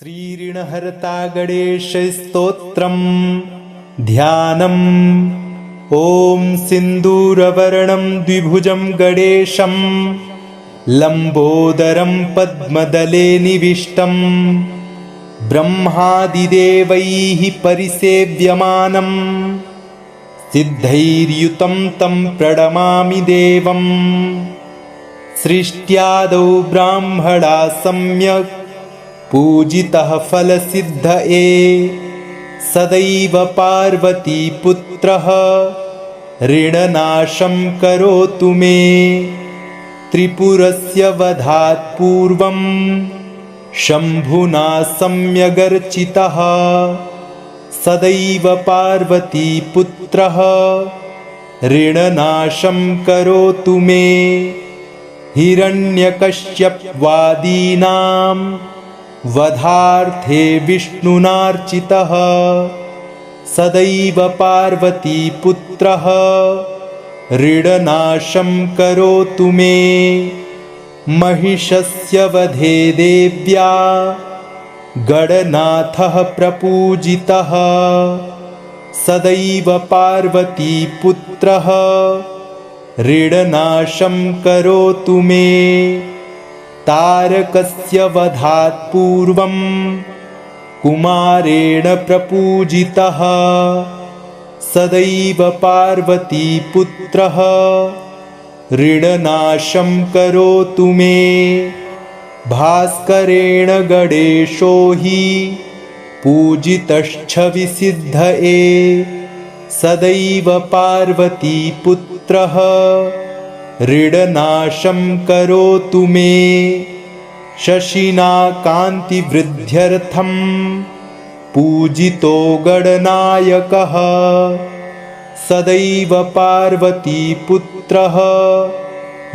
श्रीऋणहर्ता गणेशस्तोत्रम् ध्यानम्। ॐ सिन्दूरवर्णं द्विभुजं गणेशं लम्बोदरं पद्मदले निविष्टं ब्रह्मादिदेवैः परिसेव्यमानं सिद्धैर्युतं तं प्रणमामि देवम्। सृष्ट्यादौ ब्राह्मणा सम्यक् पूजितः फलसिद्धये सदैव पार्वतीपुत्रः ऋणनाशं करोतु मे। त्रिपुरस्य वधात् पूर्वं शम्भुना सम्यगर्चितः सदैव पार्वतीपुत्रः ऋणनाशं करोतु मे। हिरण्यकश्यपवादीनां वधार्थे विष्णुनार्चितः सदैव पार्वतीपुत्रः ऋणनाशं करोतु मे। महिषस्य वधे देव्या गणनाथः प्रपूजितः सदैव पार्वतीपुत्रः ऋणनाशं करोतु मे। तारकस्य वधात् पूर्वं कुमारेण प्रपूजितः सदैव पार्वतीपुत्रः ऋणनाशं करोतु मे। भास्करेण गणेशो हि पूजितश्छविसिद्धये सदैव पार्वतीपुत्रः ऋणनाशं करोतु मे। शशिना कान्तिवृद्ध्यर्थं पूजितो गणनायकः सदैव पार्वतीपुत्रः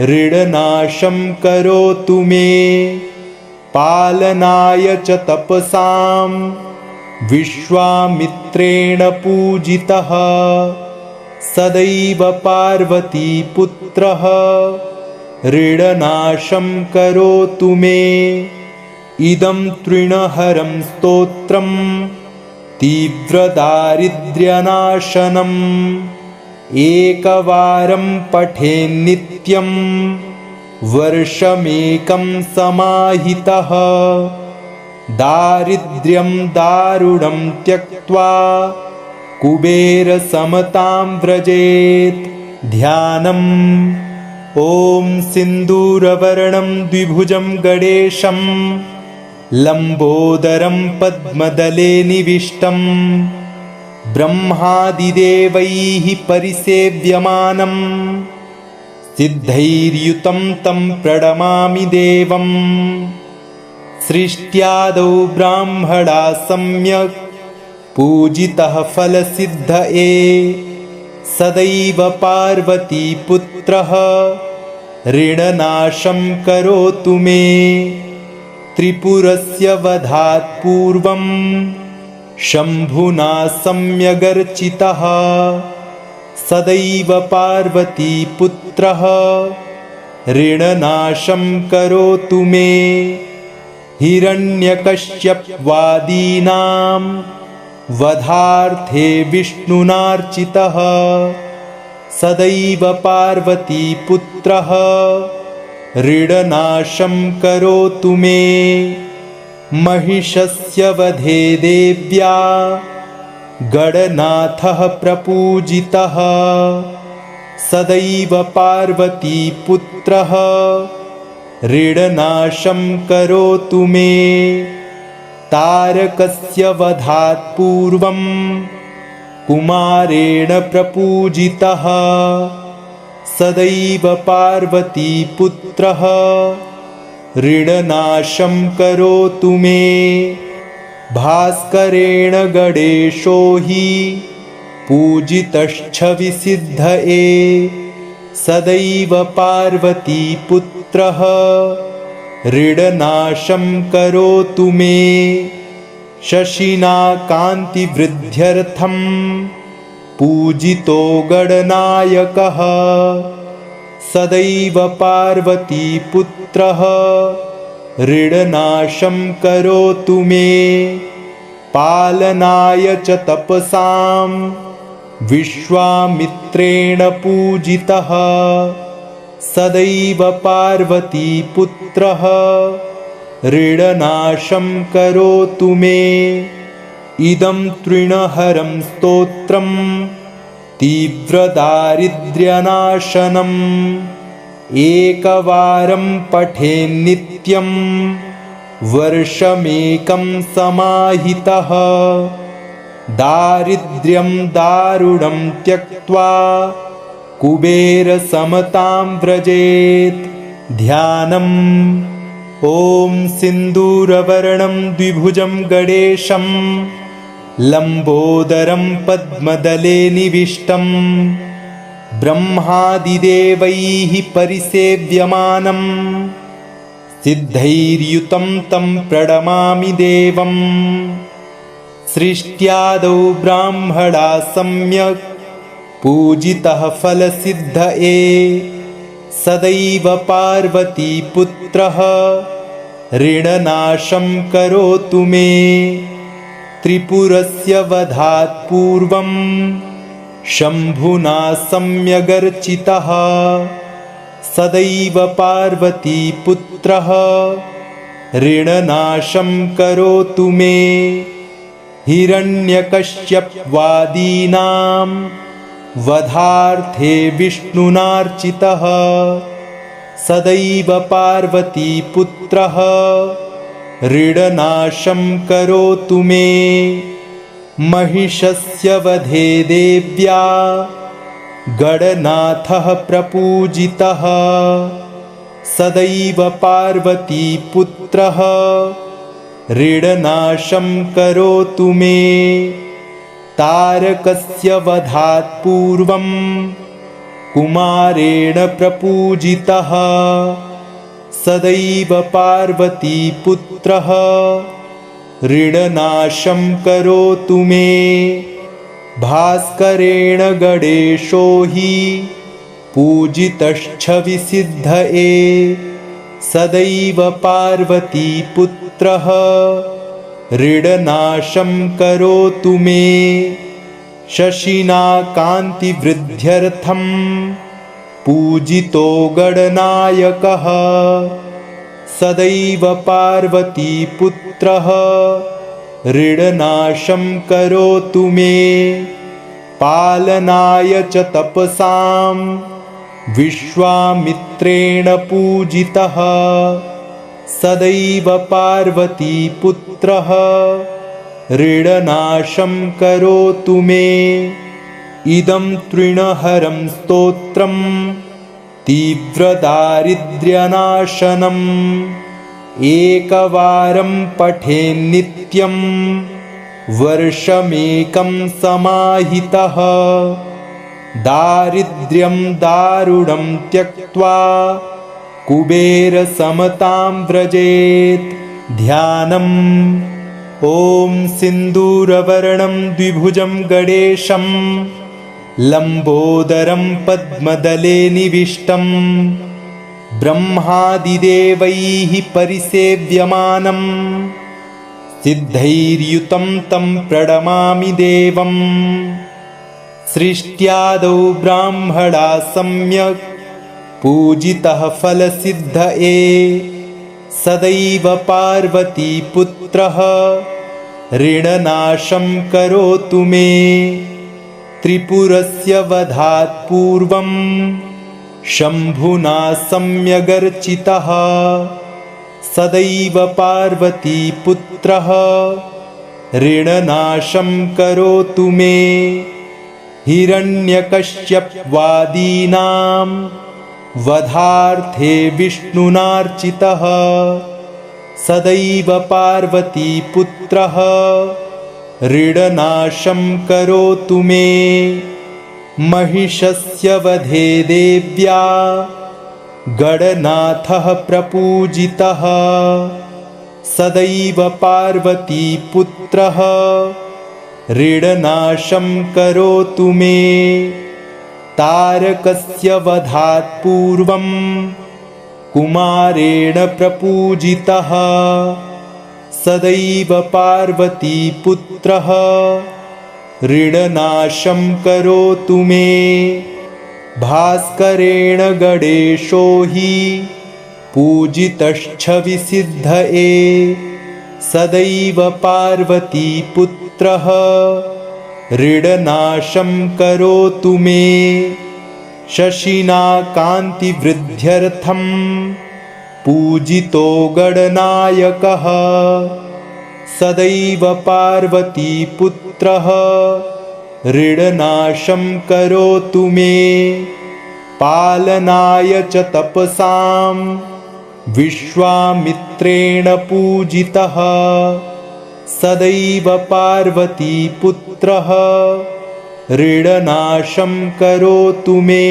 ऋणनाशं करोतु मे। पालनाय च तपसां विश्वामित्रेण पूजितः सदैव पार्वतीपुत्रः ऋणनाशं करोतु मे। इदं तृणहरं स्तोत्रं तीव्रदारिद्र्यनाशनम् एकवारं पठेन्नित्यं वर्षमेकं समाहितः दारिद्र्यं दारुणं त्यक्त्वा कुबेरसमतां व्रजेत्। ध्यानम्। ॐ सिन्दूरवर्णं द्विभुजं गणेशं लम्बोदरं पद्मदले निविष्टं ब्रह्मादिदेवैः परिसेव्यमानं सिद्धैर्युतं तं प्रणमामि देवम्। सृष्ट्यादौ ब्राह्मणा सम्यक् पूजितः फलसिद्धये सदैव पार्वतीपुत्रः ऋणनाशं करोतु मे। त्रिपुरस्य वधात् पूर्वं शम्भुना सम्यगर्चितः सदैव पार्वतीपुत्रः ऋणनाशं करोतु मे। हिरण्यकश्यपवादीनां वधार्थे विष्णुनार्चितः सदैव पार्वतीपुत्रः ऋणनाशं करोतु मे। महिषस्य वधे देव्या गणनाथः प्रपूजितः सदैव पार्वतीपुत्रः ऋणनाशं करोतु मे। तारकस्य वधात् पूर्वं कुमारेण प्रपूजितः सदैव पार्वतीपुत्रः ऋणनाशं करोतु मे। भास्करेण गणेशो हि पूजितश्छविसिद्धये सदैव पार्वतीपुत्रः ऋणनाशं करोतु मे। शशिना कान्तिवृद्ध्यर्थं पूजितो गणनायकः सदैव पार्वतीपुत्रः ऋणनाशं करोतु मे पालनाय च तपसां विश्वामित्रेण पूजितः सदैव पार्वतीपुत्रः ऋणनाशं करोतु मे इदं तृणहरं स्तोत्रं तीव्रदारिद्र्यनाशनम् एकवारं पठेन्नित्यं वर्षमेकं समाहितः दारिद्र्यं दारुणं त्यक्त्वा कुबेरसमतां व्रजेत् ध्यानम् ॐ सिन्दूरवर्णं द्विभुजं गणेशं लम्बोदरं पद्मदले निविष्टं ब्रह्मादिदेवैः परिसेव्यमानं सिद्धैर्युतं तं प्रणमामि देवम् सृष्ट्यादौ ब्राह्मणा सम्यक् पूजितः फलसिद्धये सदैव पार्वतीपुत्रः ऋणनाशं करोतु मे त्रिपुरस्य वधात् पूर्वं शम्भुना सम्यगर्चितः सदैव पार्वतीपुत्रः ऋणनाशं करोतु मे हिरण्यकश्यपवादीनां वधार्थे विष्णुनार्चितः सदैव पार्वतीपुत्रः ऋणनाशं करोतु मे महिषस्य वधे देव्या गणनाथः प्रपूजितः सदैव पार्वतीपुत्रः ऋणनाशं करोतु मे तारकस्य वधात् पूर्वं कुमारेण प्रपूजितः सदैव पार्वतीपुत्रः ऋणनाशं करोतु मे भास्करेण गणेशो हि पूजितश्छविसिद्धये सदैव पार्वतीपुत्रः ऋणनाशं करोतु मे शशिना कान्तिवृद्ध्यर्थं पूजितो गणनायकः सदैव पार्वतीपुत्रः ऋणनाशं करोतु मे पालनाय च तपसां विश्वामित्रेण पूजितः सदैव पार्वतीपुत्रः ऋणनाशं करोतु मे इदं तृणहरं स्तोत्रं तीव्रदारिद्र्यनाशनम् एकवारं पठेन्नित्यं वर्षमेकं समाहितः दारिद्र्यं दारुणं त्यक्त्वा कुबेरसमतां व्रजेत् ध्यानम् ॐ सिन्दूरवर्णं द्विभुजं गणेशं लम्बोदरं पद्मदले निविष्टं ब्रह्मादिदेवैः परिसेव्यमानं सिद्धैर्युतं तं प्रणमामि देवम् सृष्ट्यादौ ब्राह्मणा सम्यक् पूजितः फलसिद्धये सदैव पार्वतीपुत्रः ऋणनाशं करोतु मे त्रिपुरस्य वधात् पूर्वं शम्भुना सम्यगर्चितः सदैव पार्वतीपुत्रः ऋणनाशं करोतु मे हिरण्यकश्यपवादीनां वधार्थे विष्णुनार्चितः सदैव पार्वतीपुत्रः ऋणनाशं करोतु मे महिषस्य वधे देव्या गणनाथः प्रपूजितः सदैव पार्वतीपुत्रः ऋणनाशं करोतु मे तारकस्य वधात् पूर्वं कुमारेण प्रपूजितः सदैव पार्वतीपुत्रः ऋणनाशं करोतु मे भास्करेण गणेशो हि पूजितश्छविसिद्धये सदैव पार्वतीपुत्रः ऋणनाशं करोतु मे शशिना कान्तिवृद्ध्यर्थं पूजितो गणनायकः सदैव पार्वतीपुत्रः ऋणनाशं करोतु मे पालनाय च तपसां विश्वामित्रेण पूजितः सदैव पार्वतीपुत्रः ऋणनाशं करोतु मे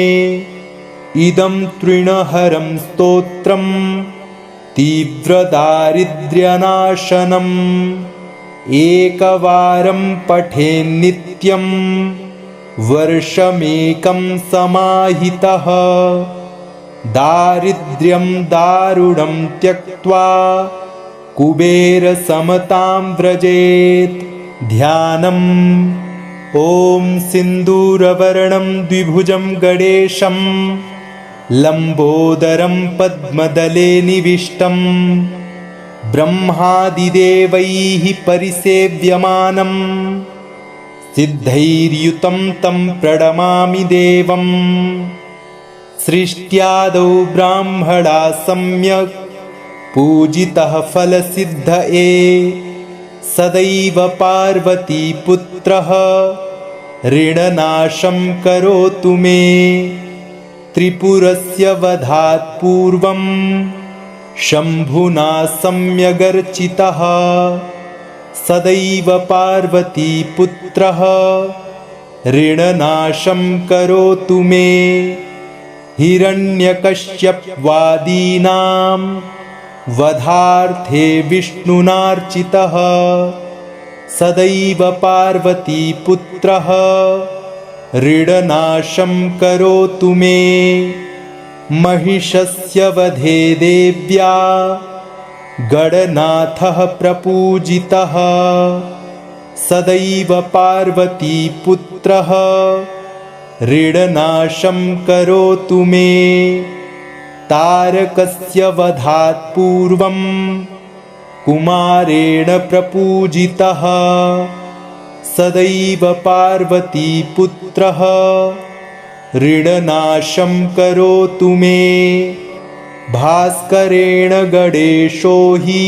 इदं तृणहरं स्तोत्रं तीव्रदारिद्र्यनाशनम् एकवारं पठेन्नित्यं वर्षमेकं समाहितः दारिद्र्यं दारुणं त्यक्त्वा कुबेरसमतां व्रजेत् ध्यानम् ॐ सिन्दूरवर्णं द्विभुजं गणेशं लम्बोदरं पद्मदले निविष्टं ब्रह्मादिदेवैः परिसेव्यमानं सिद्धैर्युतं तं प्रणमामि देवम् सृष्ट्यादौ ब्राह्मणा सम्यक् पूजितः फलसिद्धये सदैव पार्वतीपुत्रः ऋणनाशं करोतु मे त्रिपुरस्य वधात् पूर्वं शम्भुना सम्यगर्चितः सदैव पार्वतीपुत्रः ऋणनाशं करोतु मे हिरण्यकश्यपवादीनां वधार्थे विष्णुनार्चितः सदैव पार्वतीपुत्रः ऋणनाशं करोतु मे महिषस्य वधे देव्या गणनाथः प्रपूजितः सदैव पार्वतीपुत्रः ऋणनाशं करोतु मे तारकस्य वधात् पूर्वं कुमारेण प्रपूजितः सदैव पार्वतीपुत्रः ऋणनाशं करोतु मे भास्करेण गणेशो हि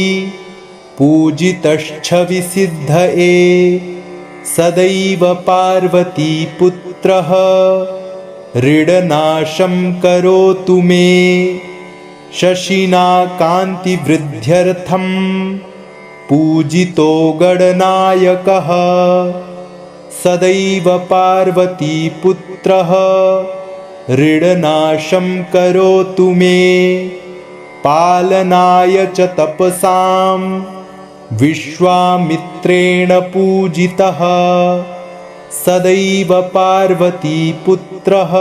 पूजितश्छविसिद्धये सदैव पार्वतीपुत्रः ऋणनाशं करोतु मे शशिना कान्तिवृद्ध्यर्थं पूजितो गणनायकः सदैव पार्वतीपुत्रः ऋणनाशं करोतु मे पालनाय च तपसां विश्वामित्रेण पूजितः सदैव पार्वतीपुत्रः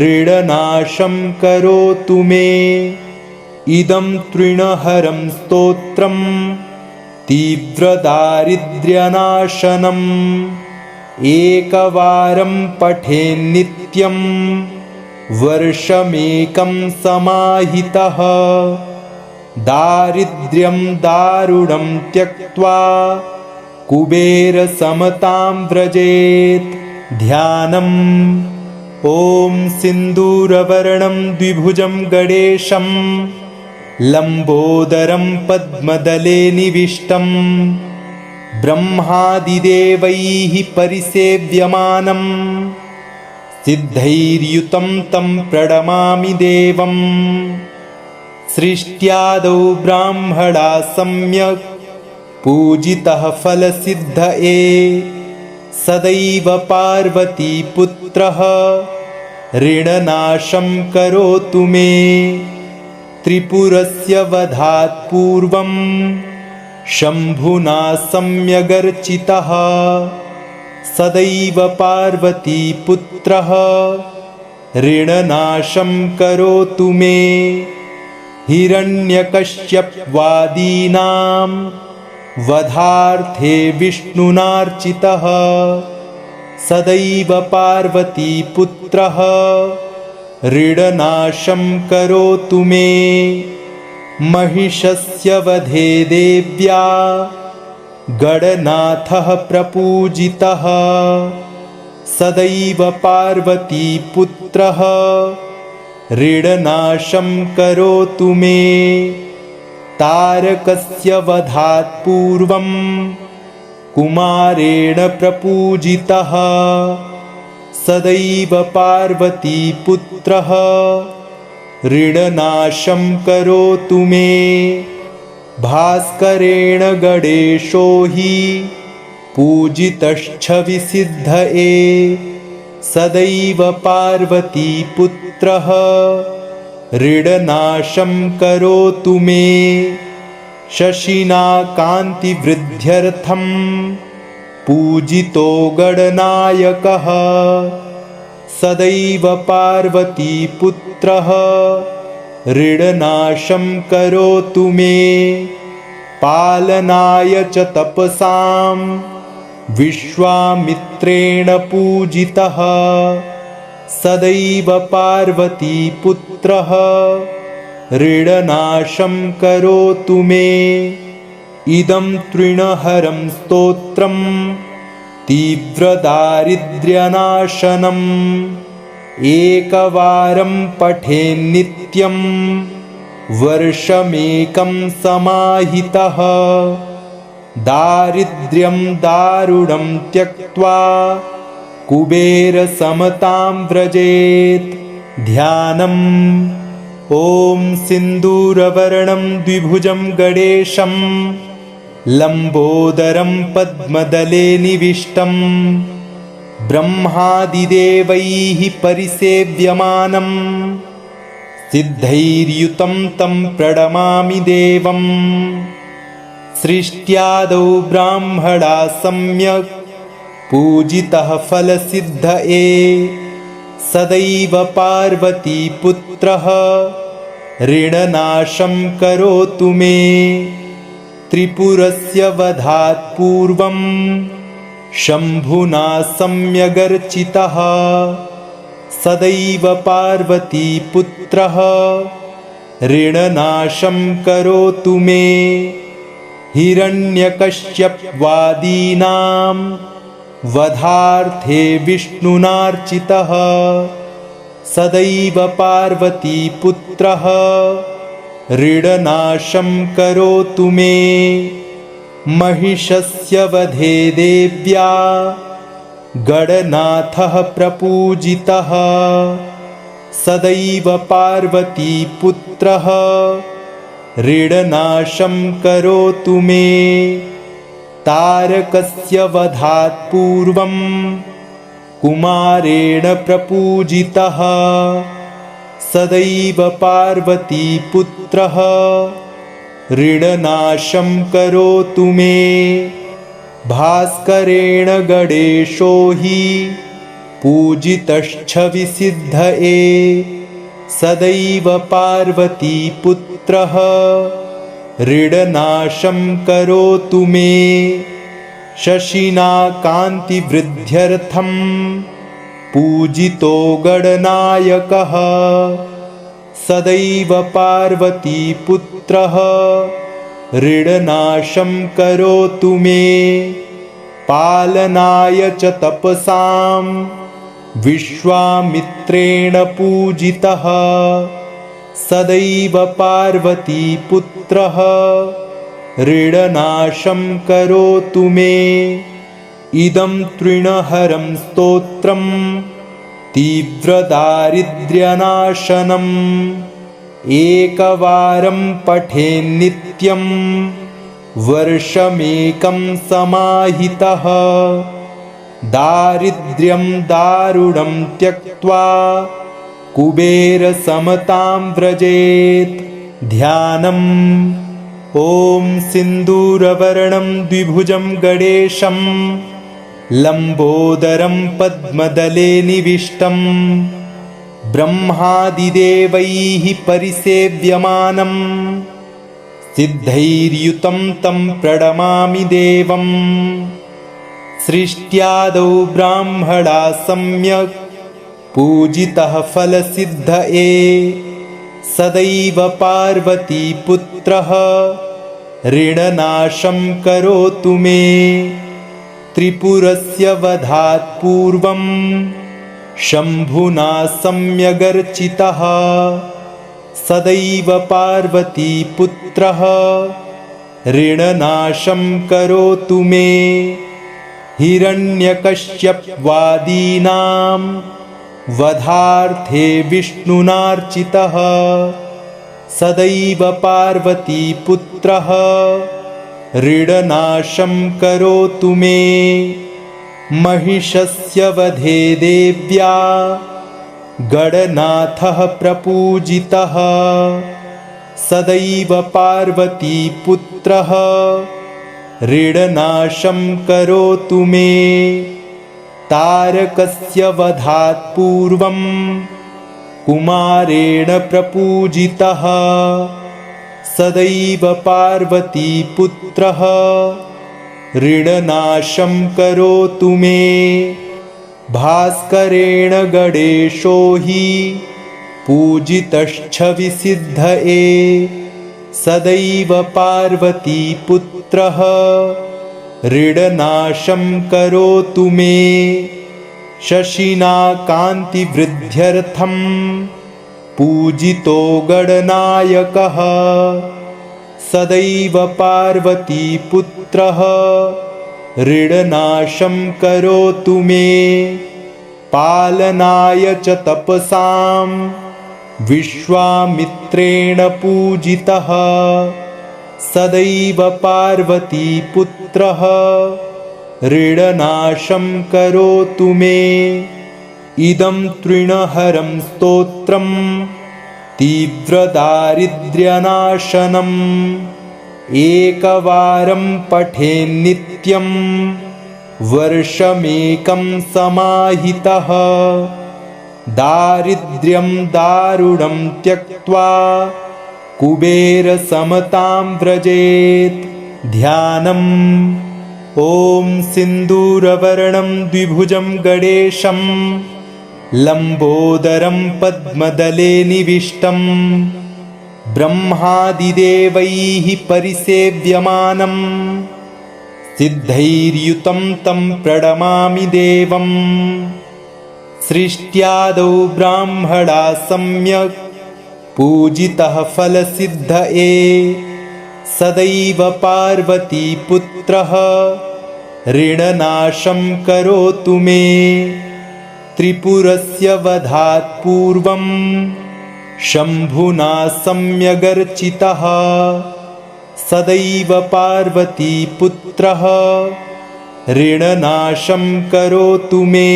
ऋणनाशं करोतु मे इदं तृणहरं स्तोत्रं तीव्रदारिद्र्यनाशनम् एकवारं पठेन्नित्यं वर्षमेकं समाहितः दारिद्र्यं दारुणं त्यक्त्वा कुबेरसमतां व्रजेत् ध्यानम् ॐ सिन्दूरवर्णं द्विभुजं गणेशं लम्बोदरं पद्मदले निविष्टं ब्रह्मादिदेवैः परिसेव्यमानं सिद्धैर्युतं तं प्रणमामि देवम् सृष्ट्यादौ ब्राह्मणा सम्यक् पूजितः फलसिद्धये सदैव पार्वतीपुत्रः ऋणनाशं करोतु मे त्रिपुरस्य वधात् पूर्वं शम्भुना सम्यगर्चितः सदैव पार्वतीपुत्रः ऋणनाशं करोतु मे हिरण्यकश्यपवादीनां वधार्थे विष्णुनार्चितः सदैव पार्वतीपुत्रः ऋणनाशं करोतु मे। महिषस्य वधे देव्या गणनाथः प्रपूजितः सदैव पार्वतीपुत्रः ऋणनाशं करोतु मे। तारकस्य वधात् पूर्वं कुमारेण प्रपूजितः सदैव पार्वतीपुत्रः ऋणनाशं करोतु मे। भास्करेण गणेशो हि पूजितश्छविसिद्धये सदैव पार्वतीपुत्रः ऋणनाशं करोतु मे। शशिना कान्तिवृद्ध्यर्थं पूजितो गणनायकः सदैव पार्वतीपुत्रः ऋणनाशं करोतु मे। पालनाय च तपसां विश्वामित्रेण पूजितः सदैव पार्वतीपुत्रः ऋणनाशं करोतु मे। इदं तृणहरं स्तोत्रं तीव्रदारिद्र्यनाशनम् एकवारं पठेन्नित्यं वर्षमेकं समाहितः दारिद्र्यं दारुणं त्यक्त्वा कुबेरसमतां व्रजेत्। ध्यानम्। ॐ सिन्दूरवर्णं द्विभुजं गणेशं लम्बोदरं पद्मदले निविष्टं ब्रह्मादिदेवैः परिसेव्यमानं सिद्धैर्युतं तं प्रणमामि देवम्। सृष्ट्यादौ ब्राह्मणा सम्यक् पूजितः फलसिद्धये सदैव पार्वतीपुत्रः ऋणनाशं करोतु मे। त्रिपुरस्य वधात् पूर्वं शम्भुना सम्यगर्चितः सदैव पार्वतीपुत्रः ऋणनाशं करोतु मे। हिरण्यकश्यपवादीनां वधार्थे विष्णुनार्चितः सदैव पार्वतीपुत्रः ऋणनाशं करोतु मे। महिषस्य वधे देव्या गणनाथः प्रपूजितः सदैव पार्वतीपुत्रः ऋणनाशं करोतु मे। तारकस्य वधात् पूर्वं कुमारेण प्रपूजितः सदैव पार्वतीपुत्रः ऋणनाशं करोतु मे। भास्करेण गणेशो हि पूजितश्छविसिद्धये सदैव पार्वतीपुत्रः ऋणनाशं करोतु मे। शशिना कान्तिवृद्ध्यर्थं पूजितो गणनायकः सदैव पार्वतीपुत्रः ऋणनाशं करोतु मे। पालनाय च तपसां विश्वामित्रेण पूजितः सदैव पार्वतीपुत्रः ऋणनाशं करोतु मे। इदं तृणहरं स्तोत्रं तीव्रदारिद्र्यनाशनम् एकवारं पठेन्नित्यं वर्षमेकं समाहितः दारिद्र्यं दारुणं त्यक्त्वा कुबेरसमतां व्रजेत्। ध्यानम्। ॐ सिन्दूरवर्णं द्विभुजं गणेशं लम्बोदरं पद्मदले निविष्टं ब्रह्मादिदेवैः परिसेव्यमानं सिद्धैर्युतं तं प्रणमामि देवम् सृष्ट्यादौ ब्राह्मणा सम्यक् पूजितः फलसिद्धये सदैव पार्वतीपुत्रः ऋणनाशं करोतु मे त्रिपुरस्य वधात् पूर्वं शम्भुना सम्यगर्चितः सदैव पार्वतीपुत्रः ऋणनाशं करोतु मे हिरण्यकश्यपवादीनां वधार्थे विष्णुनार्चितः सदैव पार्वतीपुत्रः ऋणनाशं करोतु मे महिषस्य वधे देव्या गणनाथः प्रपूजितः सदैव पार्वतीपुत्रः ऋणनाशं करोतु मे तारकस्य वधात् पूर्वं कुमारेण प्रपूजितः सदैव पार्वतीपुत्रः ऋणनाशं करोतु मे भास्करेण गणेशो हि पूजितश्छविसिद्धये सदैव पार्वतीपुत्रः ऋणनाशं करोतु मे शशिना कान्तिवृद्ध्यर्थं पूजितो गणनायकः सदैव पार्वतीपुत्रः ऋणनाशं करोतु मे पालनाय च तपसां विश्वामित्रेण पूजितः सदैव पार्वतीपुत्रः ऋणनाशं करोतु मे इदं तृणहरं स्तोत्रं तीव्रदारिद्र्यनाशनम् एकवारं पठेन्नित्यं वर्षमेकं समाहितः दारिद्र्यं दारुणं त्यक्त्वा कुबेरसमतां व्रजेत् ध्यानम् ॐ सिन्दूरवर्णं द्विभुजं गणेशं लम्बोदरं पद्मदले निविष्टं ब्रह्मादिदेवैः परिसेव्यमानं सिद्धैर्युतं तं प्रणमामि देवम् सृष्ट्यादौ ब्राह्मणा सम्यक् पूजितः फलसिद्धये सदैव पार्वतीपुत्रः ऋणनाशं करोतु मे त्रिपुरस्य वधात् पूर्वं शम्भुना सम्यगर्चितः सदैव पार्वतीपुत्रः ऋणनाशं करोतु मे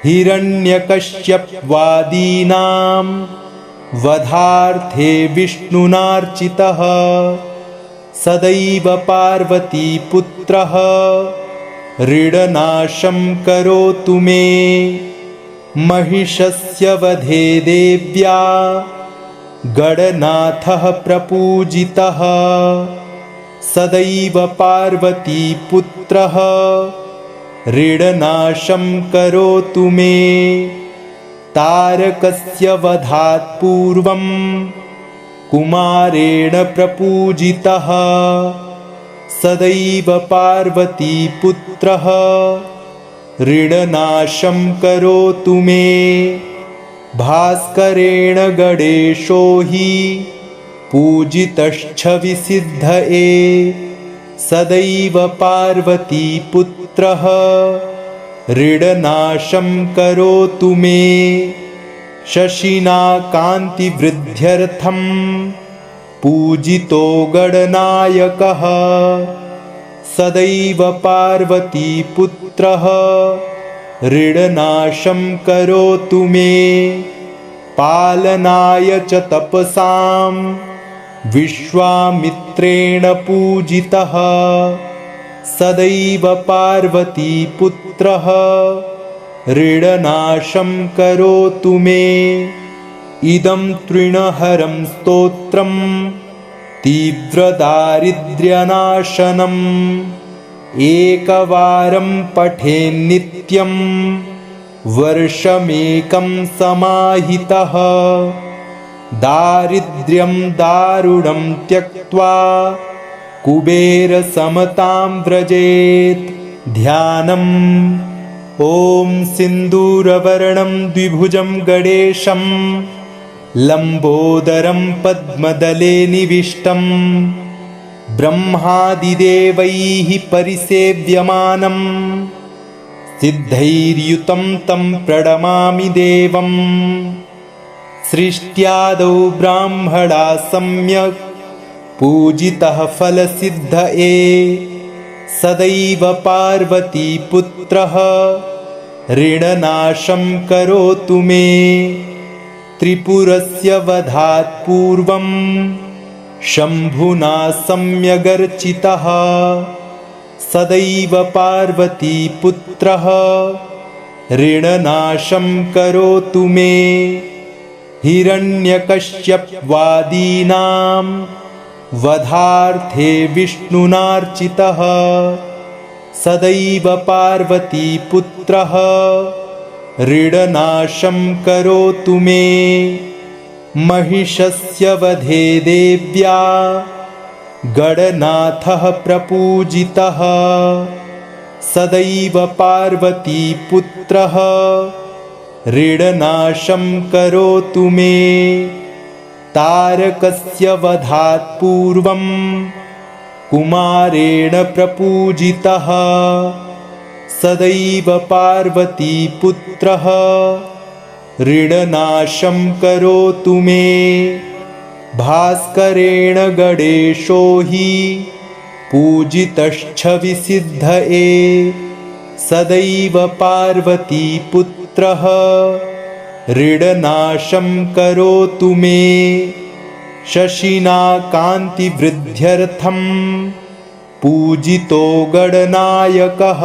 हिरण्यकश्यपवादीनां वधार्थे विष्णुनार्चितः सदैव पार्वतीपुत्रः ऋणनाशं करोतु मे महिषस्य वधे देव्या गणनाथः प्रपूजितः सदैव पार्वतीपुत्रः ऋणनाशं करोतु मे तारकस्य वधात् पूर्वं कुमारेण प्रपूजितः सदैव पार्वतीपुत्रः ऋणनाशं करोतु मे भास्करेण गणेशो हि पूजितश्छविसिद्धये सदैव पार्वतीपुत्रः ऋणनाशं करोतु मे शशिना कान्तिवृद्ध्यर्थं पूजितो गणनायकः सदैव पार्वतीपुत्रः ऋणनाशं करोतु मे पालनाय च तपसां विश्वामित्रेण पूजितः सदैव पार्वतीपुत्रः ऋणनाशं करोतु मे। इदं तृणहरं स्तोत्रं तीव्रदारिद्र्यनाशनम् एकवारं पठेन्नित्यं वर्षमेकं समाहितः दारिद्र्यं दारुणं त्यक्त्वा कुबेरसमतां व्रजेत्। ध्यानम्। ॐ सिन्दूरवर्णं द्विभुजं गणेशं लम्बोदरं पद्मदले निविष्टं ब्रह्मादिदेवैः परिसेव्यमानं सिद्धैर्युतं तं प्रणमामि देवम्। सृष्ट्यादौ ब्राह्मणा सम्यक् पूजितः फलसिद्धये सदैव पार्वतीपुत्रः ऋणनाशं करोतु मे। त्रिपुरस्य वधात् पूर्वं शम्भुना सम्यगर्चितः सदैव पार्वतीपुत्रः ऋणनाशं करोतु मे। हिरण्यकश्यपवादीनां वधार्थे विष्णुनार्चितः सदैव पार्वतीपुत्रः ऋणनाशं करोतु मे। महिषस्य वधे देव्या गणनाथः प्रपूजितः सदैव पार्वतीपुत्रः ऋणनाशं करोतु मे। तारकस्य वधात् पूर्वं कुमारेण प्रपूजितः सदैव पार्वतीपुत्रः ऋणनाशं करोतु मे। भास्करेण गणेशो हि पूजितश्छविसिद्धये सदैव पार्वतीपुत्रः ऋणनाशं करोतु मे। शशिना कान्तिवृद्ध्यर्थं पूजितो गणनायकः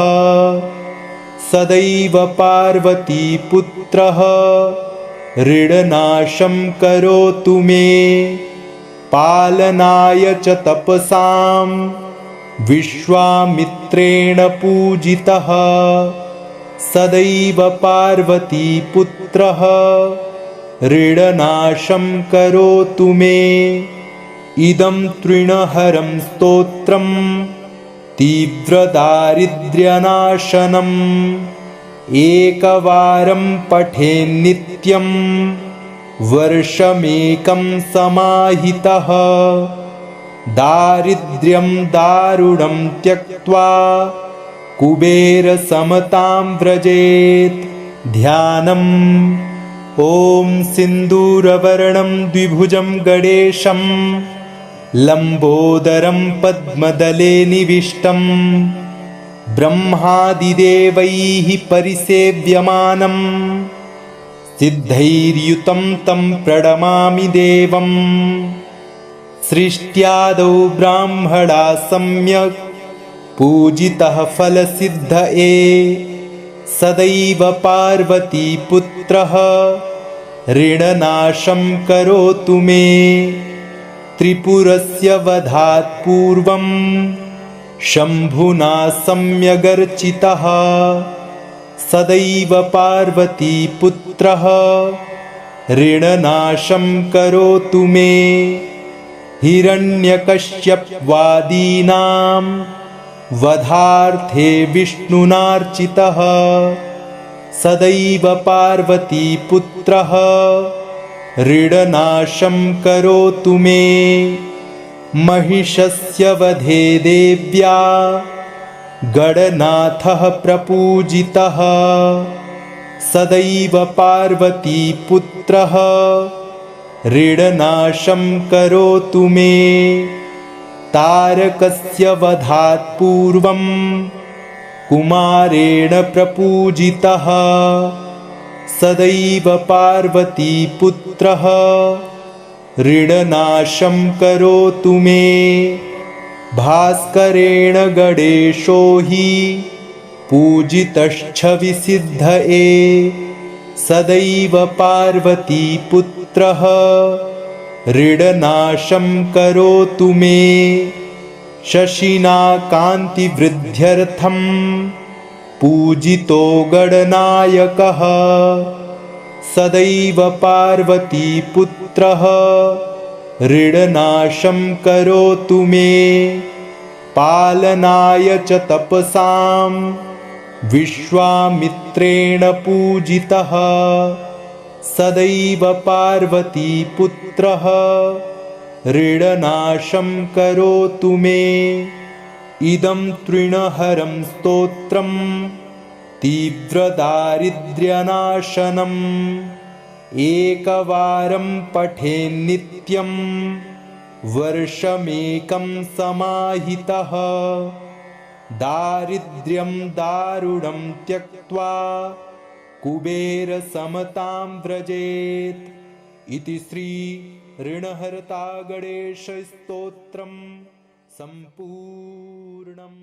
सदैव पार्वतीपुत्रः ऋणनाशं करोतु मे। पालनाय च तपसां विश्वामित्रेण पूजितः सदैव पार्वतीपुत्रः ऋणनाशं करोतु मे। इदं तृणहरं स्तोत्रं तीव्रदारिद्र्यनाशनम् एकवारं पठेन्नित्यं वर्षमेकं समाहितः दारिद्र्यं दारुणं त्यक्त्वा कुबेरसमतां व्रजेत्। ध्यानम्। ॐ सिन्दूरवर्णं द्विभुजं गणेशं लम्बोदरं पद्मदले निविष्टं ब्रह्मादिदेवैः परिसेव्यमानं सिद्धैर्युतं तं प्रणमामि देवम्। सृष्ट्यादौ ब्राह्मणा सम्यक् पूजितः फलसिद्धये सदैव पार्वतीपुत्रः ऋणनाशं करोतु मे। त्रिपुरस्य वधात् पूर्वं शम्भुना सम्यगर्चितः सदैव पार्वतीपुत्रः ऋणनाशं करोतु मे। हिरण्यकश्यपवादीनां वधार्थे विष्णुनार्चितः सदैव पार्वतीपुत्रः ऋणनाशं करोतु मे। महिषस्य वधे देव्या गणनाथः प्रपूजितः सदैव पार्वतीपुत्रः ऋणनाशं करोतु मे। तारकस्य वधात् पूर्वं कुमारेण प्रपूजितः सदैव पार्वतीपुत्रः ऋणनाशं करोतु मे। भास्करेण गणेशो हि पूजितश्च विसिद्धये सदैव पार्वतीपुत्रः ऋणनाशं करोतु मे शशिना कान्तिवृद्ध्यर्थं पूजितो गणनायकः सदैव पार्वतीपुत्रः ऋणनाशं करोतु मे पालनाय च तपसां विश्वामित्रेण पूजितः सदैव पार्वतीपुत्रः ऋणनाशं करोतु मे इदं तृणहरं स्तोत्रं तीव्रदारिद्र्यनाशनम् एकवारं पठेन्नित्यं वर्षमेकं समाहितः दारिद्र्यं दारुणं त्यक्त्वा कुबेरसमतां व्रजेत् इति श्री ऋणहर्ता गणेशस्तोत्रं सम्पूर्णम्।